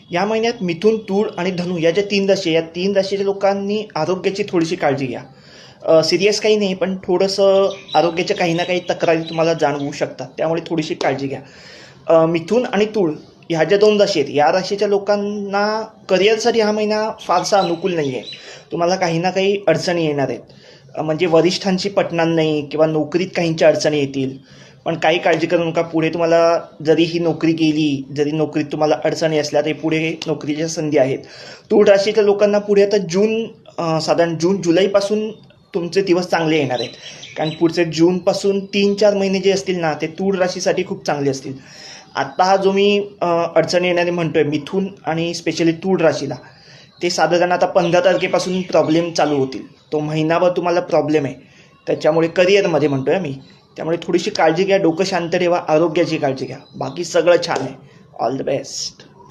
या महिन्यात मिथुन, तूळ आणि धनु या ज्या 3 राशी, या 3 राशीच्या लोकांनी आरोग्याची थोडीशी काळजी घ्या. सिरियस काही नाही, पण थोडंसं आरोग्याच्या काही ना काही तक्रारी तुम्हाला जाणवू शकतात, त्यामुळे थोडीशी काळजी घ्या. मिथुन आणि तूळ ह्या ज्या 2 राशी आहेत, या राशीच्या लोकांना करिअरसाठी हा महिना फारसा अनुकूल नाही आहे. तुम्हाला काही ना काही अडचणी येणार आहेत. म्हणजे वरिष्ठांशी पटणार नाही किंवा नोकरीत काहींच्या अडचणी येतील. पण काही काळजी करू नका. पुढे तुम्हाला जरी ही नोकरी गेली, जरी नोकरीत तुम्हाला अडचणी असल्या तरी पुढे नोकरीच्या संधी आहेत. तूळ राशीच्या लोकांना पुढे आता साधारण जून जुलैपासून तुमचे दिवस चांगले येणार आहेत. कारण पुढचे जूनपासून 3-4 महिने जे असतील ना, ते तूळ राशीसाठी खूप चांगले असतील. आत्ता हा जो मी अडचणी येणारे म्हणतोय मिथुन आणि स्पेशली तूळ राशीला, ते साधारण आता 15 तारखेपासून प्रॉब्लेम चालू होतील. तो महिनाभर तुम्हाला प्रॉब्लेम आहे, त्याच्यामुळे करिअरमध्ये म्हणतोय मी. त्यामुळे थोडीशी काळजी घ्या, डोकं शांत ठेवा, आरोग्याची काळजी घ्या. बाकी सगळं छान आहे. All the best.